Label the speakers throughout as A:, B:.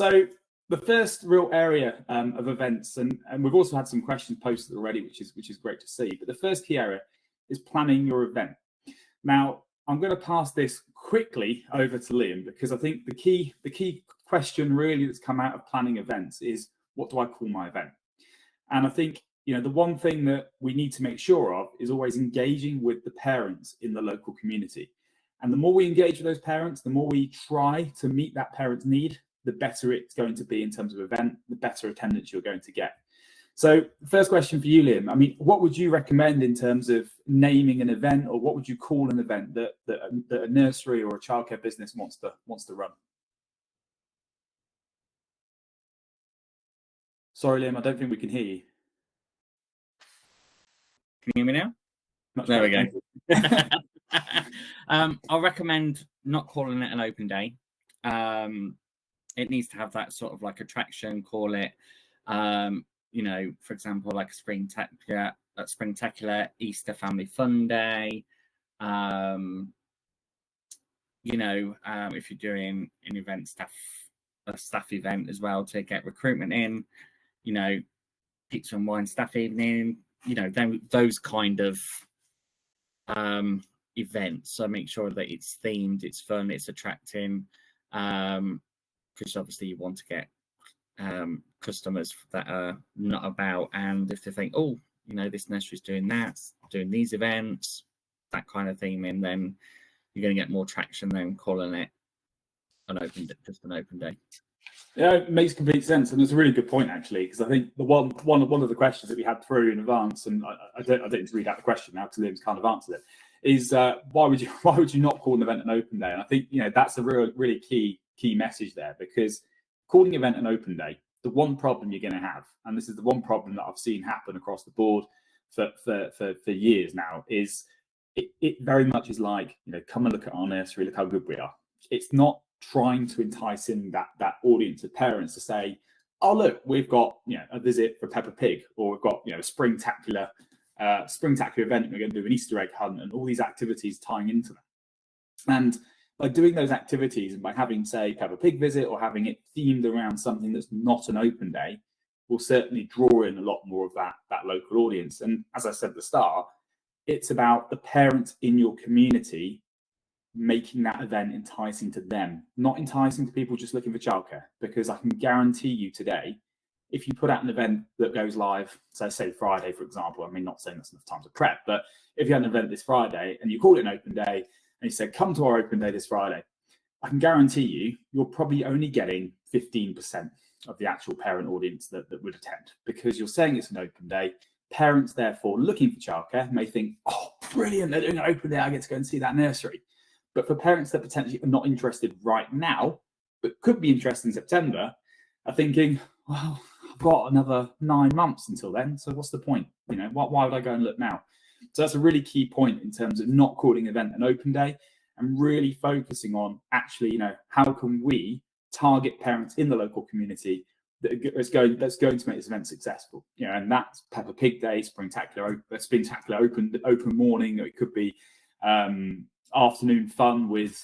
A: So the first real area of events, and we've also had some questions posted already, which is great to see. But the first key area is planning your event. Now, I'm going to pass this quickly over to Liam because I think the key question really that's come out of planning events is, what do I call my event? And I think, the one thing that we need to make sure of is always engaging with the parents in the local community. And the more we engage with those parents, the more we try to meet that parent's need, the better it's going to be in terms of event, the better attendance you're going to get. So first question for you, Liam. I mean, what would you recommend in terms of naming an event, or what would you call an event that a nursery or a childcare business wants to run? Sorry, Liam, I don't think we can hear you.
B: Can you hear me now?
A: Much
B: there
A: better.
B: We go. I'll recommend not calling it an open day. It needs to have that sort of like attraction, call it, for example, like a Springtacular Easter Family Fun Day. If you're doing an event a staff event as well to get recruitment in, pizza and wine staff evening, those kind of events. So make sure that it's themed, it's fun, it's attracting, because obviously you want to get customers that are not about, and if they think, oh, this nursery's doing that, doing these events, that kind of theming, then you're going to get more traction than calling it just an open day.
A: Yeah, it makes complete sense, and it's a really good point actually, because I think the one of the questions that we had through in advance, and I don't need to read out the question now because Liam's kind of answered it, is why would you not call an event an open day? And I think that's a really key message there, because calling an event an open day, the one problem you're going to have, and this is the one problem that I've seen happen across the board for years now, is it very much is like, come and look at our nursery, look how good we are. It's not trying to entice in that audience of parents to say, oh look, we've got a visit for Peppa Pig, or we've got a springtacular event, we're going to do an Easter egg hunt, and all these activities tying into that. And by doing those activities, and by having, say, Peppa Pig visit, or having it themed around something that's not an open day, will certainly draw in a lot more of that local audience. And as I said at the start, it's about the parents in your community making that event enticing to them, not enticing to people just looking for childcare. Because I can guarantee you today, if you put out an event that goes live, so say Friday, for example, I mean, not saying that's enough time to prep, but if you had an event this Friday and you called it an open day and you said, come to our open day this Friday, I can guarantee you, you're probably only getting 15% of the actual parent audience that would attend, because you're saying it's an open day. Parents, therefore, looking for childcare may think, oh, brilliant, they're doing an open day, I get to go and see that nursery. But for parents that potentially are not interested right now, but could be interested in September, are thinking, well, I've got another 9 months until then, so what's the point? Why would I go and look now? So that's a really key point in terms of not calling an event an open day, and really focusing on actually, how can we target parents in the local community that's going to make this event successful? And that's Peppa Pig Day, Springtacular open morning, or it could be afternoon fun with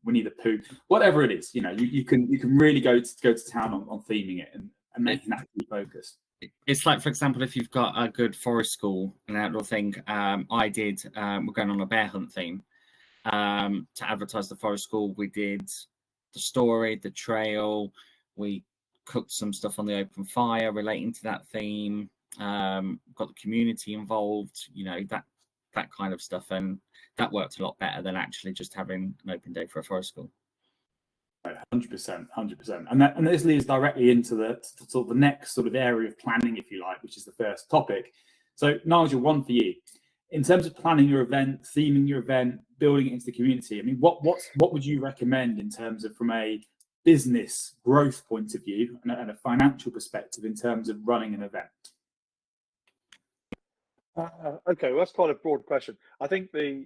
A: Winnie the Pooh, whatever it is. You can really go to town on theming it and making that key focus.
B: It's like, for example, if you've got a good forest school, an outdoor thing. We're going on a bear hunt theme. To advertise the forest school, we did the story, the trail, we cooked some stuff on the open fire relating to that theme, got the community involved, that kind of stuff, and that worked a lot better than actually just having an open day for a forest school.
A: 100%. And this leads directly into the sort of the next sort of area of planning, if you like, which is the first topic. So Nigel, one for you. In terms of planning your event, theming your event, building it into the community, I mean, what would you recommend in terms of, from a business growth point of view and a financial perspective, in terms of running an event?
C: Okay, well, that's quite a broad question. I think the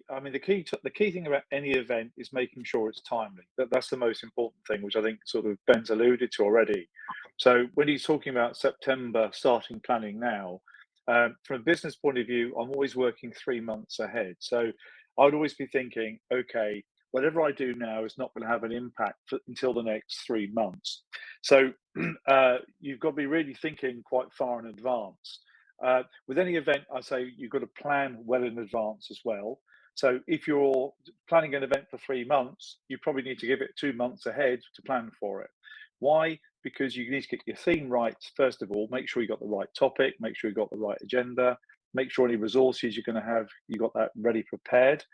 C: key thing about any event is making sure it's timely. That's the most important thing, which I think sort of Ben's alluded to already. So when he's talking about September starting planning now, from a business point of view, I'm always working 3 months ahead. So I would always be thinking, okay, whatever I do now is not going to have an impact until the next 3 months. So you've got to be really thinking quite far in advance. With any event, I say you've got to plan well in advance as well. So if you're planning an event for 3 months, you probably need to give it 2 months ahead to plan for it. Why? Because you need to get your theme right, first of all. Make sure you got the right topic, make sure you got the right agenda, make sure any resources you're going to have, you got that ready prepared.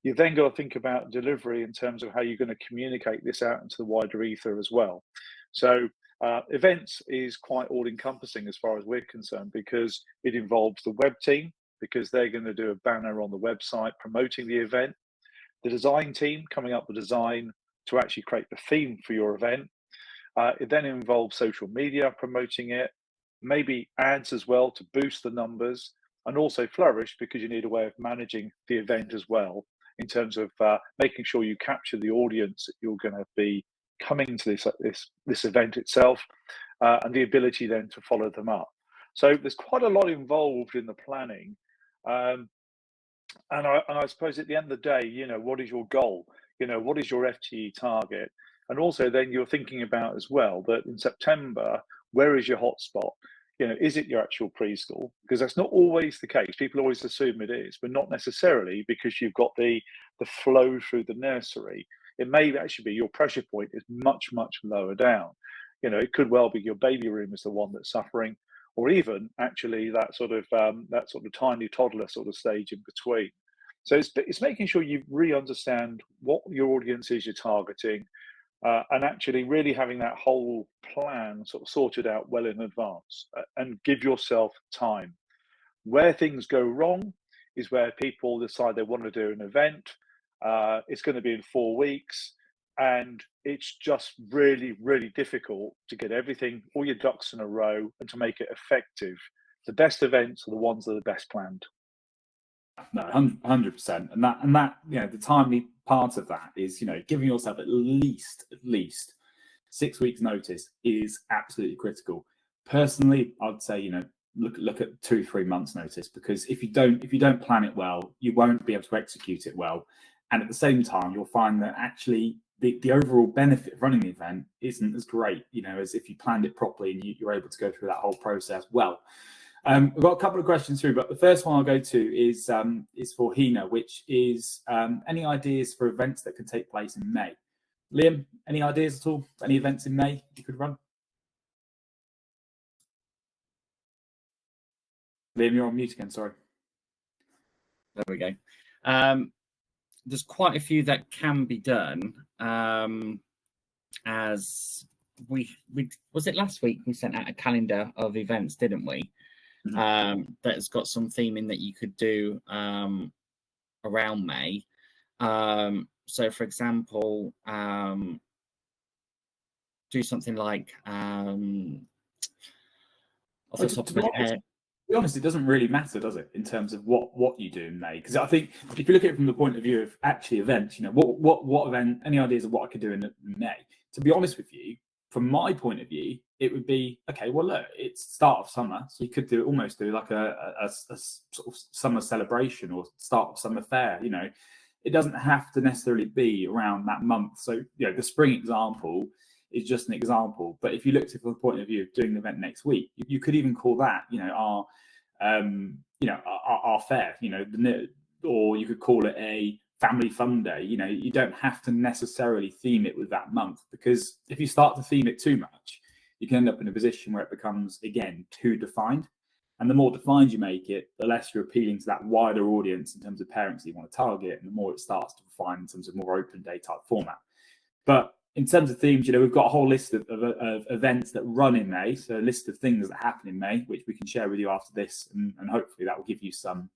C: You've then got to think about delivery in terms of how you're going to communicate this out into the wider ether as well. So events is quite all encompassing as far as we're concerned, because it involves the web team, because they're going to do a banner on the website promoting the event, the design team coming up with design to actually create the theme for your event. It then involves social media promoting it, maybe ads as well to boost the numbers, and also Flourish, because you need a way of managing the event as well, in terms of making sure you capture the audience that you're going to be coming to this event itself, and the ability then to follow them up. So there's quite a lot involved in the planning. And I suppose at the end of the day, what is your goal? What is your FTE target? And also then you're thinking about as well that in September, where is your hotspot? Is it your actual preschool? Because that's not always the case. People always assume it is, but not necessarily, because you've got the flow through the nursery. It may actually be your pressure point is much, much lower down. It could well be your baby room is the one that's suffering, or even actually that sort of tiny toddler sort of stage in between. So it's making sure you really understand what your audience is you're targeting, and actually really having that whole plan sort of sorted out well in advance, and give yourself time. Where things go wrong is where people decide they want to do an event. It's going to be in 4 weeks, and it's just really, really difficult to get everything, all your ducks in a row, and to make it effective. The best events are the ones that are best planned.
A: No, 100%. And that, the timely part of that is, giving yourself at least 6 weeks notice is absolutely critical. Personally, I'd say, look at 2-3 months notice, because if you don't plan it well, you won't be able to execute it well. And at the same time, you'll find that actually the overall benefit of running the event isn't as great, as if you planned it properly and you're able to go through that whole process well. We've got a couple of questions through, but the first one I'll go to is for Hina, which is any ideas for events that could take place in May? Liam, any ideas at all? Any events in May you could run? Liam, you're on mute again, sorry.
B: There we go. There's quite a few that can be done. As we was it last week we sent out a calendar of events, didn't we? That's got some theming that you could do around May. So for example, do something like
A: to be honest, it doesn't really matter, does it, in terms of what you do in May? Because I think if you look at it from the point of view of actually events, what event, any ideas of what I could do in May? To be honest with you, from my point of view, it would be, okay, well, look, it's start of summer, so you could almost do like a sort of summer celebration or start of summer fair. It doesn't have to necessarily be around that month. So, the spring example is just an example. But if you looked at it from the point of view of doing an event next week, you could even call that, our fair, or you could call it a family fun day. You don't have to necessarily theme it with that month, because if you start to theme it too much, you can end up in a position where it becomes, again, too defined. And the more defined you make it, the less you're appealing to that wider audience in terms of parents that you want to target, and the more it starts to refine in terms of more open day type format. But in terms of themes, we've got a whole list of events that run in May, so a list of things that happen in May, which we can share with you after this, and hopefully that will give you some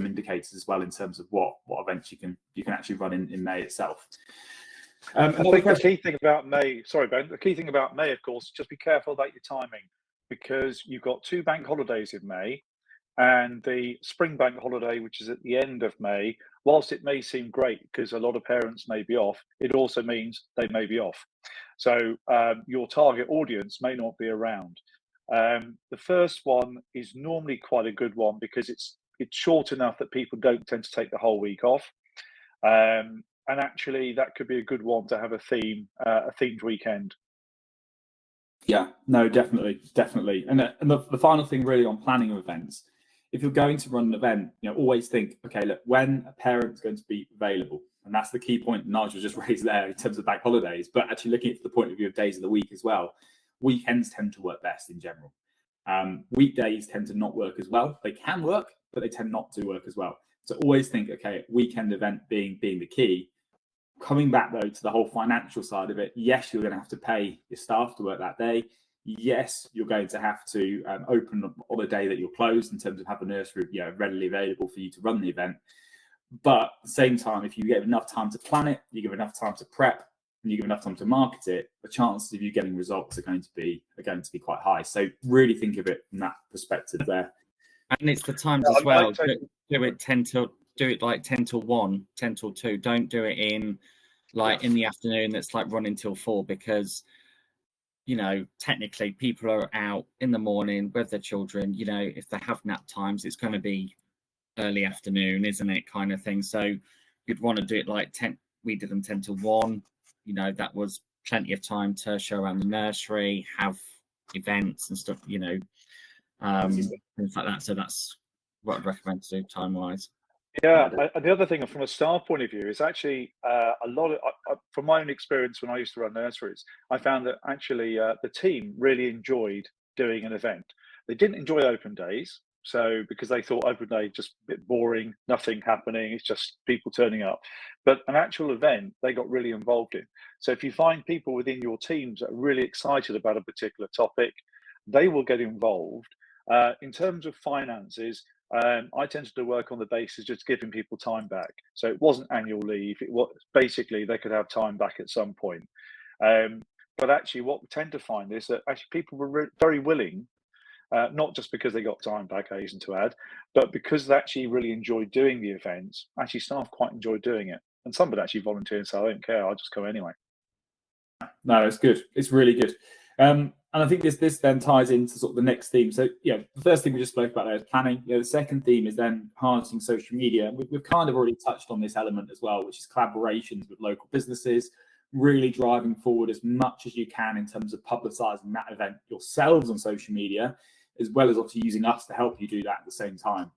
A: indicators as well in terms of what events you can actually run in May itself.
C: I think the key thing about May, sorry Ben, the key thing about May, of course, just be careful about your timing, because you've got 2 bank holidays in May, and the spring bank holiday, which is at the end of May. Whilst it may seem great because a lot of parents may be off, it also means they may be off. So your target audience may not be around. The first one is normally quite a good one because it's short enough that people don't tend to take the whole week off. And actually, that could be a good one to have a themed weekend.
A: Yeah, no, definitely. And the final thing really on planning of events, if you're going to run an event, always think, okay, look, when a parent's going to be available, and that's the key point Nigel just raised there in terms of bank holidays, but actually looking at the point of view of days of the week as well, weekends tend to work best in general. Weekdays tend to not work as well. They can work, but they tend not to work as well. So always think, okay, weekend event being the key. Coming back though to the whole financial side of it, yes, you're going to have to pay your staff to work that day. Yes, you're going to have to open on a day that you're closed in terms of have the nursery readily available for you to run the event. But at the same time, if you give enough time to plan it, you give enough time to prep, and you give enough time to market it, the chances of you getting results are going to be quite high. So really think of it from that perspective there.
B: And it's the times as well. Do it like 10 till 1, 10 till 2. Don't do it in in the afternoon that's like running till 4, because technically people are out in the morning with their children. If they have nap times, it's going to be early afternoon, isn't it, kind of thing. So you'd want to do it like 10. We did them 10 to 1. That was plenty of time to show around the nursery, have events and stuff, things like that. So that's what I'd recommend to do time wise.
C: Yeah, and the other thing from a staff point of view is actually a lot of, from my own experience when I used to run nurseries, I found that actually the team really enjoyed doing an event. They didn't enjoy open days, so because they thought open day just a bit boring, nothing happening, it's just people turning up. But an actual event, they got really involved in. So if you find people within your teams that are really excited about a particular topic, they will get involved. In terms of finances, I tended to work on the basis just giving people time back. So it wasn't annual leave. It was basically they could have time back at some point. But actually, what we tend to find is that actually people were very willing, not just because they got time back, I hasten to add, but because they actually really enjoyed doing the events. Actually, staff quite enjoyed doing it, and some would actually volunteer and say, "I don't care, I'll just go anyway."
A: No, it's good. It's really good. And I think this then ties into sort of the next theme. So, the first thing we just spoke about there is planning. The second theme is then harnessing social media. We've kind of already touched on this element as well, which is collaborations with local businesses, really driving forward as much as you can in terms of publicising that event yourselves on social media, as well as obviously using us to help you do that at the same time.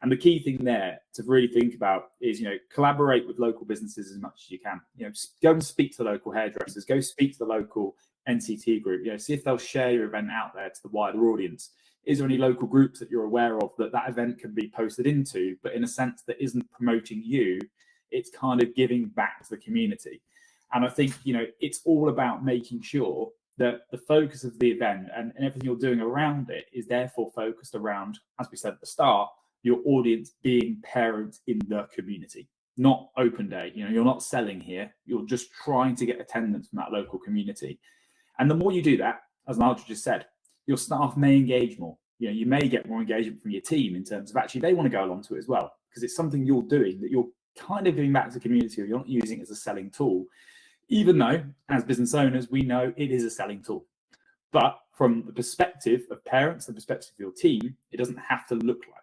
A: And the key thing there to really think about is, collaborate with local businesses as much as you can. Go and speak to the local hairdressers, go speak to the local NCT group, see if they'll share your event out there to the wider audience. Is there any local groups that you're aware of that event can be posted into, but in a sense that isn't promoting you, it's kind of giving back to the community. And I think, it's all about making sure that the focus of the event and everything you're doing around it is therefore focused around, as we said at the start, your audience being parents in the community, not open day. You're not selling here. You're just trying to get attendance from that local community. And the more you do that, as Nigel just said, your staff may engage more. You may get more engagement from your team in terms of actually they want to go along to it as well, because it's something you're doing that you're kind of giving back to the community, or you're not using it as a selling tool, even though as business owners, we know it is a selling tool. But from the perspective of parents, the perspective of your team, it doesn't have to look like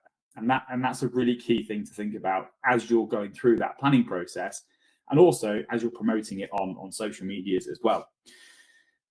A: that. And that's a really key thing to think about as you're going through that planning process, and also as you're promoting it on social medias as well.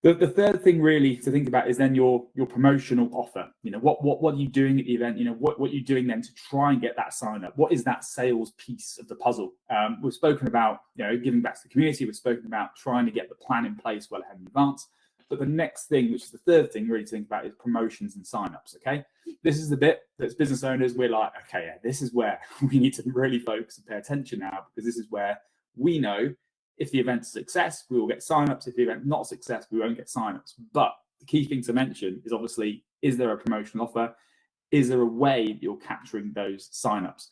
A: The third thing really to think about is then your promotional offer. What are you doing at the event? What are you doing then to try and get that sign up? What is that sales piece of the puzzle? We've spoken about giving back to the community. We've spoken about trying to get the plan in place well ahead in advance. But the next thing, which is the third thing really to think about, is promotions and signups. Okay, this is the bit that's business owners, we're like, okay, yeah, this is where we need to really focus and pay attention now, because this is where we know if the event's a success, we will get signups. If the event's not a success, we won't get signups. But the key thing to mention is obviously, is there a promotional offer? Is there a way that you're capturing those signups?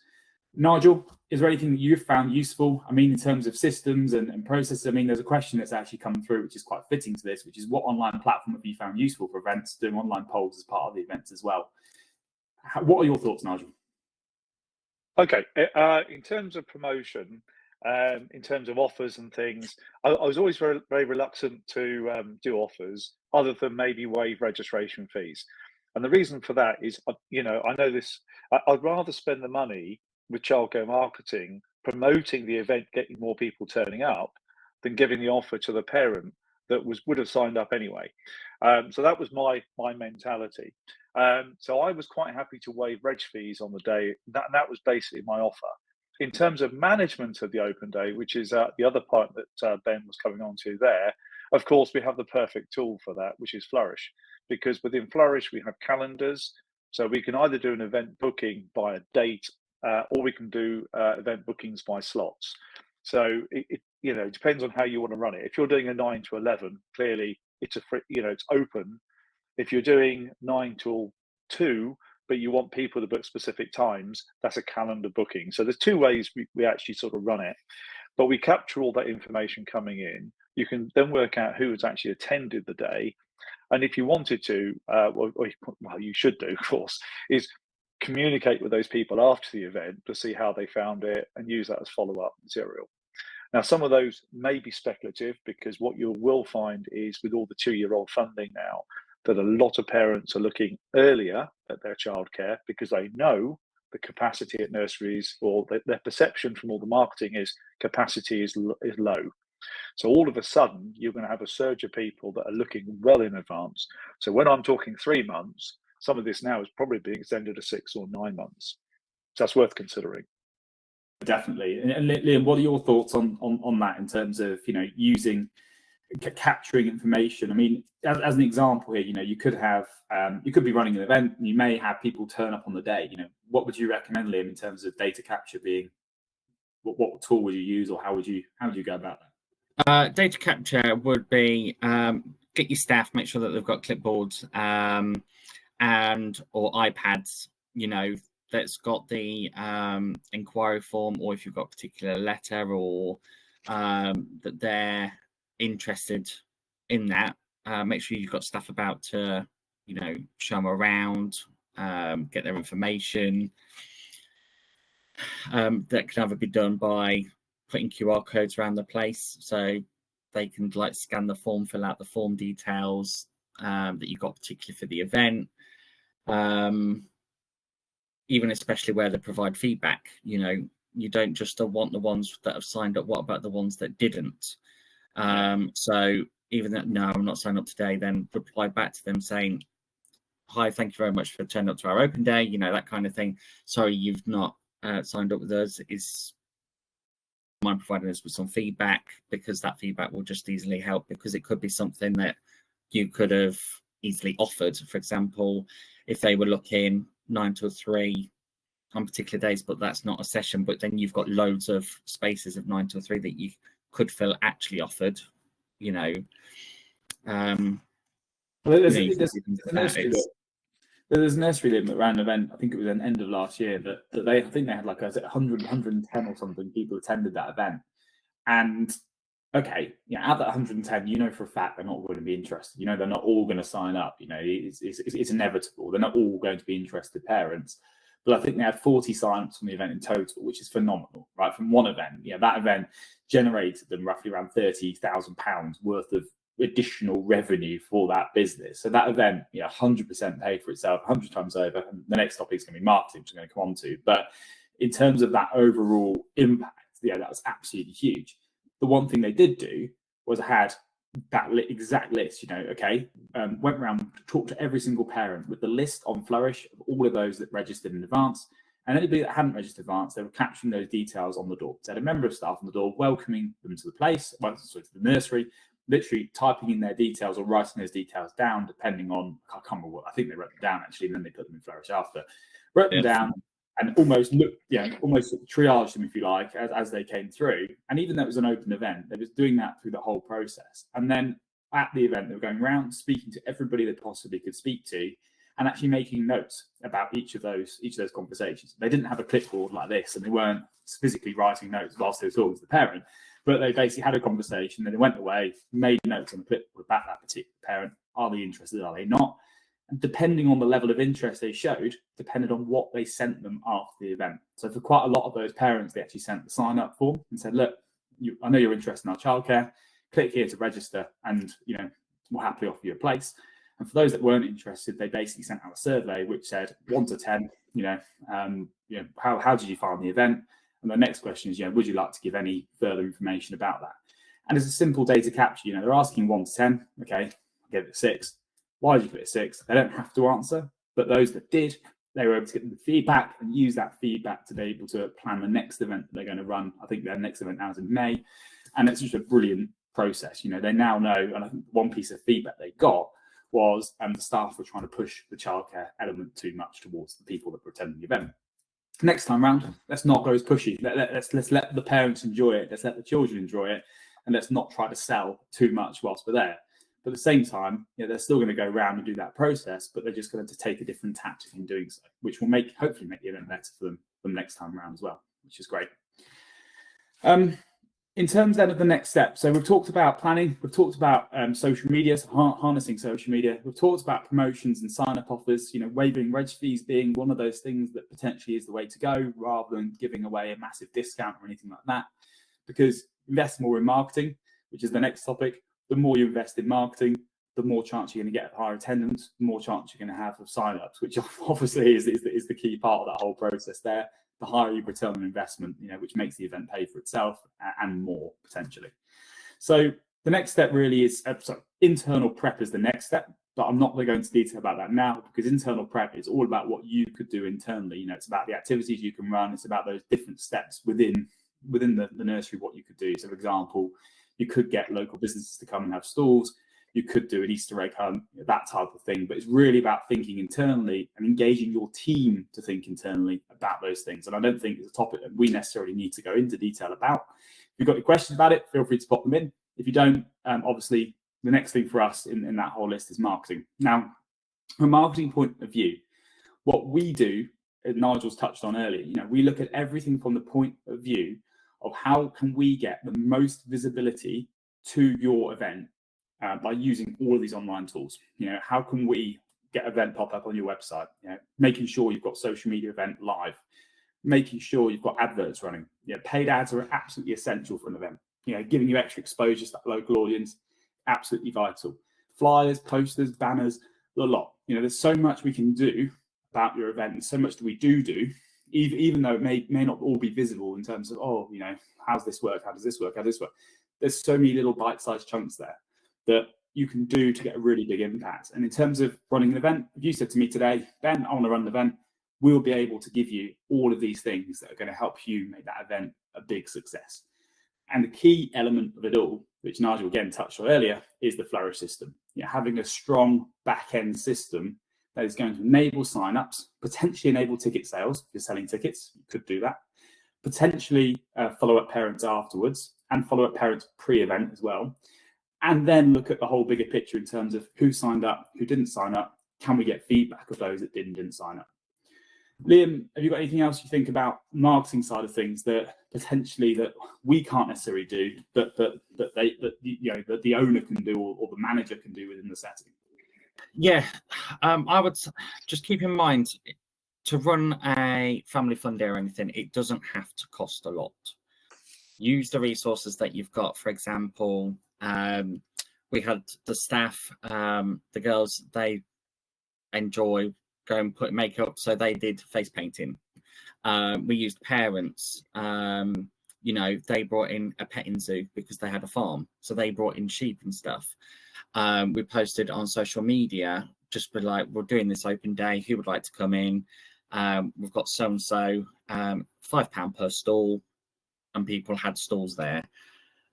A: Nigel, is there anything that you've found useful? I mean, in terms of systems and processes, I mean, there's a question that's actually come through, which is quite fitting to this, which is what online platform have you found useful for events, doing online polls as part of the events as well? What are your thoughts, Nigel?
C: Okay, in terms of promotion, in terms of offers and things, I was always very, very reluctant to do offers other than maybe waive registration fees. And the reason for that is, I know this, I'd rather spend the money with childcare marketing, promoting the event, getting more people turning up, than giving the offer to the parent that would have signed up anyway. So that was my mentality. So I was quite happy to waive reg fees on the day. That was basically my offer. In terms of management of the open day, which is the other part that Ben was coming on to there, of course, we have the perfect tool for that, which is Flourish. Because within Flourish, we have calendars. So we can either do an event booking by a date, or we can do event bookings by slots. So it depends on how you want to run it. If you're doing a 9 to 11, clearly it's it's open. If you're doing 9 till 2, but you want people to book specific times, that's a calendar booking. So there's two ways we actually sort of run it. But we capture all that information coming in. You can then work out who has actually attended the day. And if you wanted to, well, you should do, of course, is communicate with those people after the event to see how they found it and use that as follow-up material. Now, some of those may be speculative, because what you will find is with all the 2-year-old funding now, that a lot of parents are looking earlier at their childcare because they know the capacity at nurseries, or their perception from all the marketing is capacity is low. So all of a sudden, you're going to have a surge of people that are looking well in advance. So when I'm talking 3 months, some of this now is probably being extended to 6 or 9 months. So that's worth considering.
A: Definitely. And Liam, what are your thoughts on that in terms of capturing information? I mean, as an example here, you could have you could be running an event and you may have people turn up on the day. What would you recommend, Liam, in terms of data capture being? What tool would you use, or how would you go about
B: that? Data capture would be get your staff, make sure that they've got clipboards and or iPads, that's got the inquiry form, or if you've got a particular letter, or that they're interested in that. Make sure you've got stuff about to, show them around, get their information. That can either be done by putting QR codes around the place, so they can scan the form, fill out the form details that you've got particularly for the event. Even especially where they provide feedback, you don't just want the ones that have signed up. What about the ones that didn't? So even that, no, I'm not signed up today, then reply back to them saying, hi, thank you very much for turning up to our open day, that kind of thing. Sorry, you've not signed up with us. Is mind providing us with some feedback, because that feedback will just easily help, because it could be something that you could have easily offered. For example, if they were looking 9 till 3 on particular days, but that's not a session, but then you've got loads of spaces of 9 till 3 that you could feel actually offered, There's
A: a nursery Liam that ran an event, I think it was an end of last year, that they had 110 or something people attended that event. And okay, out of that 110, for a fact they're not going to be interested. They're not all going to sign up. It's inevitable. They're not all going to be interested parents. But I think they had 40 sign-ups from the event in total, which is phenomenal, right? From one event. That event generated them roughly around £30,000 worth of additional revenue for that business. So that event, 100% paid for itself 100 times over. And the next topic is going to be marketing, which I'm going to come on to. But in terms of that overall impact, that was absolutely huge. The one thing they did do was had that exact list, went around, talked to every single parent with the list on Flourish of all of those that registered in advance. And anybody that hadn't registered in advance, they were capturing those details on the door. So they had a member of staff on the door welcoming them to the place, to the nursery, literally typing in their details or writing those details down, depending on, I can't remember what, I think they wrote them down actually, and then they put them in Flourish after. Wrote them down and almost triaged them, if you like, as they came through. And even though it was an open event, they was doing that through the whole process. And then at the event, they were going around speaking to everybody they possibly could speak to, and actually making notes about each of those conversations. They didn't have a clipboard like this, and they weren't physically writing notes whilst they were talking to the parent, but they basically had a conversation, then they went away, made notes on the clipboard about that particular parent. Are they interested? Are they not? And depending on the level of interest they showed, depended on what they sent them after the event. So for quite a lot of those parents, they actually sent the sign-up form and said, look, I know you're interested in our childcare. Click here to register, and we'll happily offer you a place. And for those that weren't interested, they basically sent out a survey which said 1 to 10. How did you find the event? And the next question is, would you like to give any further information about that? And it's a simple data capture. They're asking 1 to 10. Okay, I gave it a 6. Why did you put a 6? They don't have to answer, but those that did, they were able to get the feedback and use that feedback to be able to plan the next event that they're going to run. I think their next event now is in May. And it's just a brilliant process. They now know, and I think one piece of feedback they got was the staff were trying to push the childcare element too much towards the people that were attending the event. Next time round, let's not go as pushy. Let's let the parents enjoy it. Let's let the children enjoy it. And let's not try to sell too much whilst we're there. But at the same time, they're still going to go around and do that process, but they're just going to take a different tactic in doing so, which will hopefully make the event better for them next time around as well, which is great. In terms then of the next step, so we've talked about planning, we've talked about social media, so harnessing social media, we've talked about promotions and sign-up offers, waiving reg fees being one of those things that potentially is the way to go, rather than giving away a massive discount or anything like that, because invest more in marketing, which is the next topic. The more you invest in marketing, the more chance you're going to get of higher attendance, the more chance you're going to have of sign-ups, which obviously is the key part of that whole process there. The higher your return on investment, which makes the event pay for itself and more potentially. So the next step really is internal prep is the next step, but I'm not going to go into detail about that now, because internal prep is all about what you could do internally. It's about the activities you can run. It's about those different steps within the nursery, what you could do. So for example, you could get local businesses to come and have stalls. You could do an Easter egg hunt, that type of thing. But it's really about thinking internally and engaging your team to think internally about those things. And I don't think it's a topic that we necessarily need to go into detail about. If you've got any questions about it, feel free to pop them in. If you don't, obviously, the next thing for us in that whole list is marketing. Now, from a marketing point of view, what we do, as Nigel's touched on earlier, we look at everything from the point of view of how can we get the most visibility to your event by using all of these online tools. How can we get event pop up on your website? Making sure you've got social media event live, making sure you've got adverts running. Paid ads are absolutely essential for an event. Giving you extra exposure to that local audience, absolutely vital. Flyers, posters, banners, a lot. There's so much we can do about your event, and so much that we do, even though it may not all be visible in terms of, how's this work? How does this work? How does this work? There's so many little bite-sized chunks there that you can do to get a really big impact. And in terms of running an event, if you said to me today, Ben, I want to run an event, we'll be able to give you all of these things that are going to help you make that event a big success. And the key element of it all, which Nigel again touched on earlier, is the Flourish system. Having a strong back-end system that is going to enable sign-ups, potentially enable ticket sales. If you're selling tickets, you could do that. Potentially follow up parents afterwards, and follow up parents pre-event as well. And then look at the whole bigger picture in terms of who signed up, who didn't sign up. Can we get feedback of those that didn't sign up? Liam, have you got anything else you think about marketing side of things that potentially that we can't necessarily do, but that the owner can do or the manager can do within the setting?
B: Yeah, I would just keep in mind, to run a family fun day or anything, it doesn't have to cost a lot. Use the resources that you've got. For example, we had the staff, the girls, they enjoy going put makeup, so they did face painting. We used parents. They brought in a petting zoo because they had a farm, so they brought in sheep and stuff. We posted on social media, just be like, we're doing this open day, who would like to come in? We've got so and so, £5 per stall, and people had stalls there.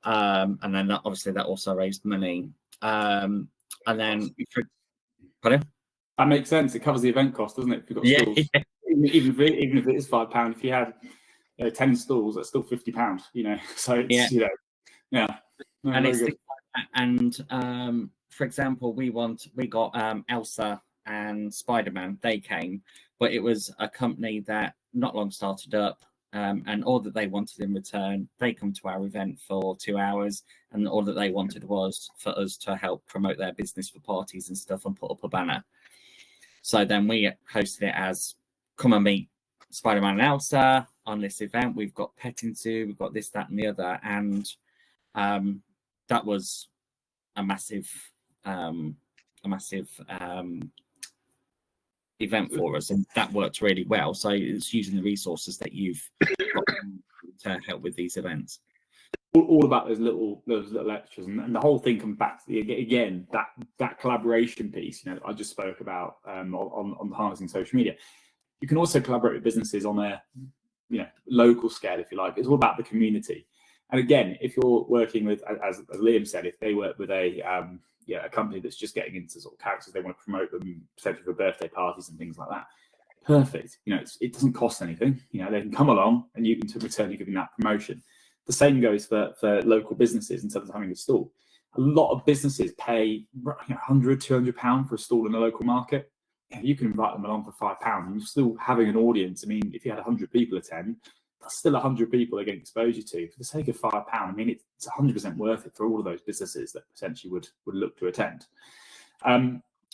B: And then that also raised money. And then, pardon?
A: That makes sense. It covers the event cost, doesn't it? If you've got stalls, even if it is £5, if you had 10 stalls, that's still £50. So it's No,
B: and it's like that. And for example, we got Elsa and Spider-Man. They came, but it was a company that not long started up. And all that they wanted in return, they come to our event for 2 hours, and all that they wanted was for us to help promote their business for parties and stuff and put up a banner. So then we hosted it as, come and meet Spider-Man and Elsa on this event. We've got petting zoo, we've got this, that, and the other. And that was a massive event for us, and that worked really well. So it's using the resources that you've got to help with these events.
A: all about those little extras, and the whole thing comes back to again that collaboration piece. You know, I just spoke about on harnessing social media. You can also collaborate with businesses on a local scale, if you like. It's all about the community. And again, if you're working with, as Liam said, if they work with a company that's just getting into sort of characters, they want to promote them potentially for birthday parties and things like that. Perfect. You know, it doesn't cost anything. You know, they can come along and you can in return you're giving that promotion. The same goes for local businesses in terms of having a stall. A lot of businesses pay £100, £200 for a stall in a local market. You can invite them along for £5 and you're still having an audience. I mean, if you had 100 people attend, that's still 100 people they're getting exposure to. For the sake of £5, I mean, it's 100% worth it for all of those businesses that potentially would look to attend.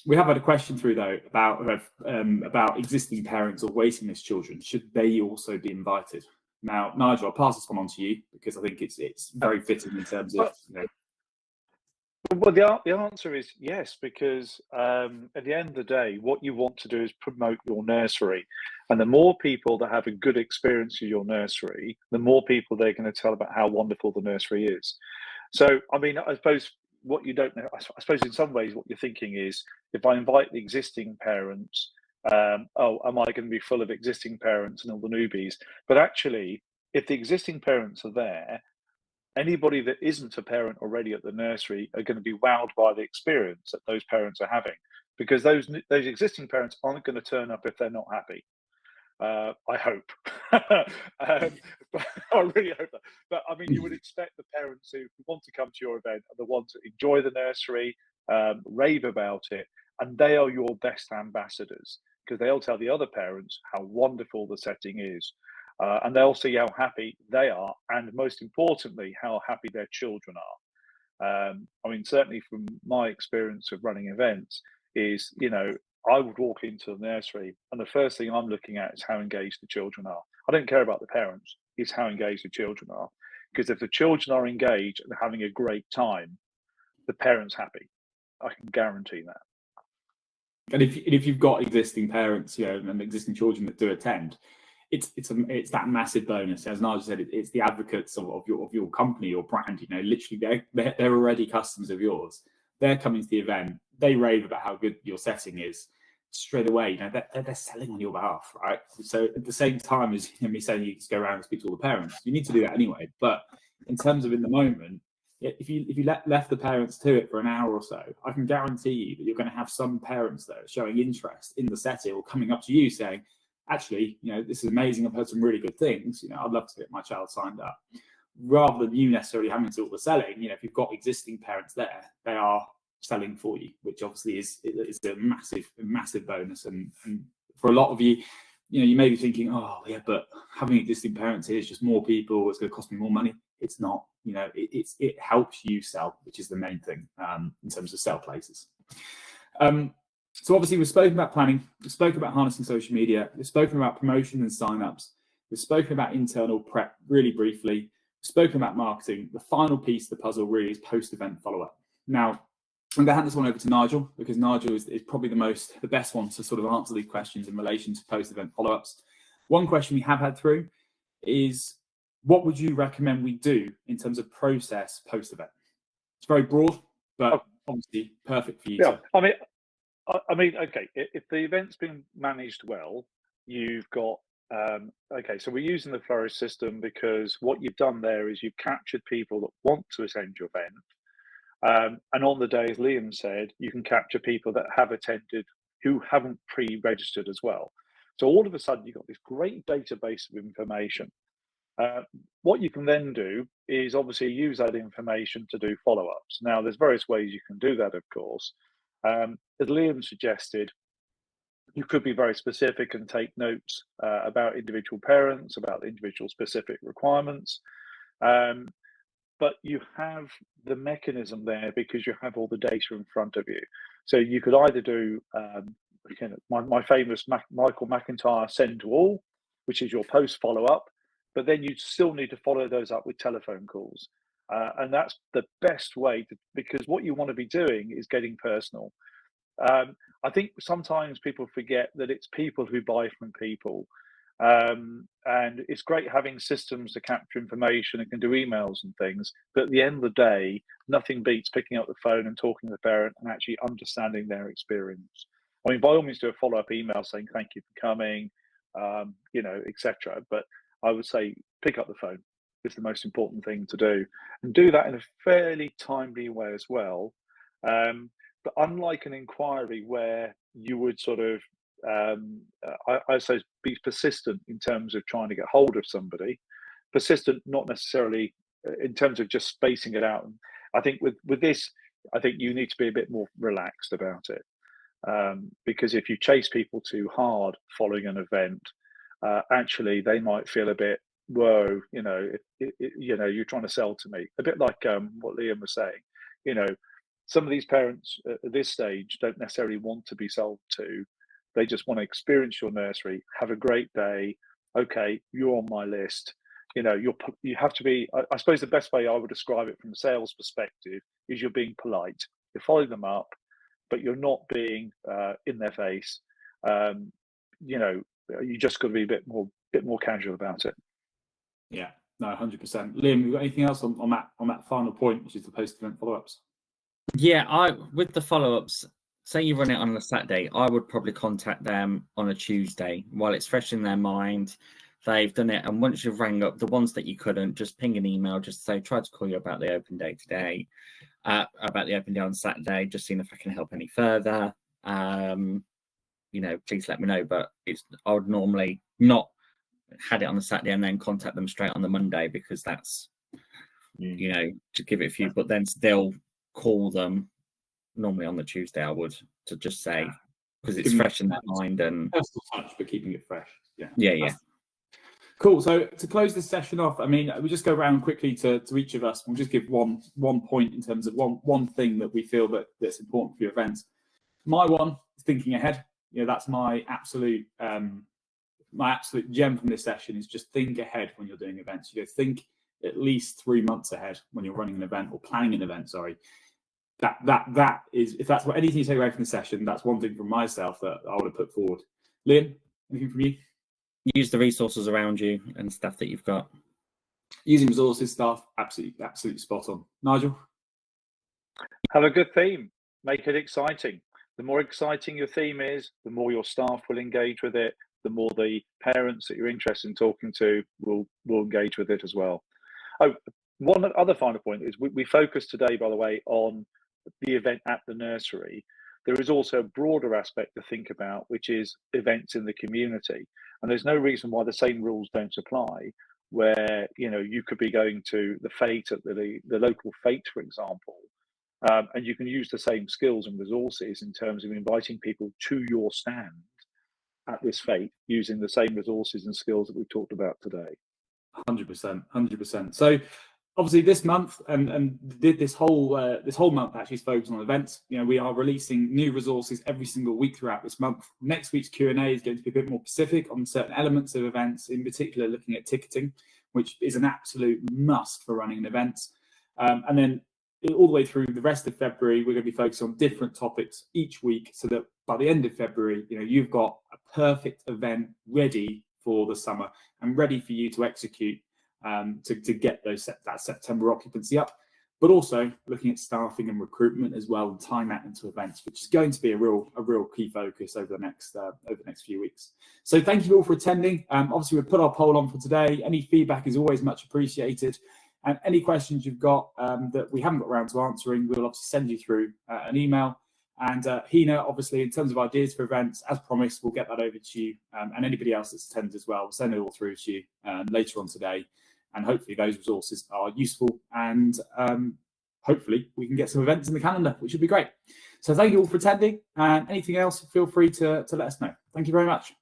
A: We have had a question through though about existing parents or waiting list children. Should they also be invited? Now, Nigel, I'll pass this one on to you because I think it's very fitting in terms of.
C: Well, the answer is yes, because at the end of the day, what you want to do is promote your nursery. And the more people that have a good experience with your nursery, the more people they're going to tell about how wonderful the nursery is. So, I mean, I suppose what you don't know, I suppose in some ways what you're thinking is, if I invite the existing parents, am I going to be full of existing parents and all the newbies? But actually, if the existing parents are there, anybody that isn't a parent already at the nursery are going to be wowed by the experience that those parents are having, because those existing parents aren't going to turn up if they're not happy. I hope. I really hope that. But I mean, you would expect the parents who want to come to your event are the ones that enjoy the nursery, rave about it, and they are your best ambassadors, because they'll tell the other parents how wonderful the setting is. And they'll see how happy they are, and most importantly, how happy their children are. I mean, certainly from my experience of running events, is, you know, I would walk into the nursery, and the first thing I'm looking at is how engaged the children are. I don't care about the parents; it's how engaged the children are. Because if the children are engaged and having a great time, the parents happy. I can guarantee that.
A: And if you've got existing parents, you know, and existing children that do attend, it's that massive bonus. As Nigel said, it's the advocates of your company, your brand. You know, literally they're already customers of yours. They're coming to the event. They rave about how good your setting is. Straight away, you know, they're selling on your behalf, right? So at the same time as me saying you just go around and speak to all the parents, you need to do that anyway. But in terms of in the moment, if you left the parents to it for an hour or so, I can guarantee you that you're going to have some parents that are showing interest in the setting or coming up to you saying, actually, you know, this is amazing. I've heard some really good things. You know, I'd love to get my child signed up. Rather than you necessarily having to do all the selling, you know, if you've got existing parents there, they are selling for you, which obviously is a massive bonus. And for a lot of you, you know, you may be thinking, oh yeah, but having existing parents here is just more people. It's going to cost me more money. It's not. You know, it helps you sell, which is the main thing in terms of sell places. So obviously we've spoken about planning, we've spoken about harnessing social media, we've spoken about promotion and sign-ups, we've spoken about internal prep really briefly, we've spoken about marketing. The final piece of the puzzle really is post-event follow-up. Now, I'm going to hand this one over to Nigel, because Nigel is probably the best one to sort of answer these questions in relation to post-event follow-ups. One question we have had through is, what would you recommend we do in terms of process post-event? It's very broad, but obviously perfect for you.
C: Yeah, I mean, okay, if the event's been managed well, you've got, okay, so we're using the Flourish system because what you've done there is you've captured people that want to attend your event. And on the day, as Liam said, you can capture people that have attended who haven't pre-registered as well. So all of a sudden, you've got this great database of information. What you can then do is obviously use that information to do follow-ups. Now, there's various ways you can do that, of course. As Liam suggested, you could be very specific and take notes about individual parents, about individual specific requirements. But you have the mechanism there because you have all the data in front of you. So you could either do my famous Michael McIntyre send to all, which is your post follow-up, but then you still need to follow those up with telephone calls. And that's the best way because what you want to be doing is getting personal. I think sometimes people forget that it's people who buy from people. And it's great having systems to capture information and can do emails and things. But at the end of the day, nothing beats picking up the phone and talking to the parent and actually understanding their experience. I mean, by all means, do a follow-up email saying thank you for coming, etc. But I would say pick up the phone is the most important thing to do, and do that in a fairly timely way as well. But unlike an inquiry where you would sort of, I suppose, be persistent in terms of trying to get hold of somebody, persistent not necessarily in terms of just spacing it out. I think with this, I think you need to be a bit more relaxed about it, because if you chase people too hard following an event, actually they might feel a bit, whoa, you're trying to sell to me, a bit like what Liam was saying. Some of these parents at this stage don't necessarily want to be sold to. They just want to experience your nursery, have a great day. Okay, you're on my list. You have to be. I suppose the best way I would describe it from a sales perspective is you're being polite. You're following them up, but you're not being in their face. You just got to be a bit more casual about it.
A: Yeah, no, 100%. Liam, you got anything else on that final point, which is the post-event follow-ups?
B: Yeah, with the follow-ups, say you run it on a Saturday, I would probably contact them on a Tuesday while it's fresh in their mind. They've done it, and once you've rang up the ones that you couldn't, just ping an email, just say, try to call you about the open day today, about the open day on Saturday, just seeing if I can help any further. Please let me know. But I would normally not had it on the Saturday and then contact them straight on the Monday, because that's, to give it a few, but then still call them normally on the Tuesday. I would, to just say, because it's fresh in their mind and
A: personal touch, but keeping it fresh.
B: Yeah.
A: Cool. So to close this session off, I mean, we just go around quickly to each of us. We'll just give one point in terms of one thing that we feel that's important for your events. My one is thinking ahead. That's my absolute gem from this session, is just think ahead when you're doing events. Think at least 3 months ahead when you're running an event or planning an event. Sorry. That is, if that's what anything you take away from the session, that's one thing from myself that I would have put forward. Liam, anything from you?
B: Use the resources around you and stuff that you've got.
A: Using resources, stuff, absolutely spot on. Nigel?
C: Have a good theme. Make it exciting. The more exciting your theme is, the more your staff will engage with it, the more the parents that you're interested in talking to will engage with it as well. Oh, one other final point is we focus today, by the way, on the event at the nursery. There is also a broader aspect to think about, which is events in the community. And there's no reason why the same rules don't apply, where you could be going to the fete at the local fete, for example, and you can use the same skills and resources in terms of inviting people to your stand at this fete, using the same resources and skills that we've talked about today.
A: 100%. So obviously this month and this whole month actually is focused on events. We are releasing new resources every single week throughout this month. Next week's Q&A is going to be a bit more specific on certain elements of events, in particular looking at ticketing, which is an absolute must for running an event. And then all the way through the rest of February, we're going to be focused on different topics each week, so that by the end of February, you've got a perfect event ready for the summer and ready for you to execute, to get that September occupancy up, but also looking at staffing and recruitment as well, and tying that into events, which is going to be a real key focus over the next few weeks. So thank you all for attending. Obviously, we've put our poll on for today. Any feedback is always much appreciated, and any questions you've got that we haven't got around to answering, we'll obviously send you through an email. And Hina, obviously, in terms of ideas for events, as promised, we'll get that over to you, and anybody else that's attended as well. We'll send it all through to you later on today. And hopefully those resources are useful, and hopefully we can get some events in the calendar, which would be great. So thank you all for attending, and anything else, feel free to let us know. Thank you very much.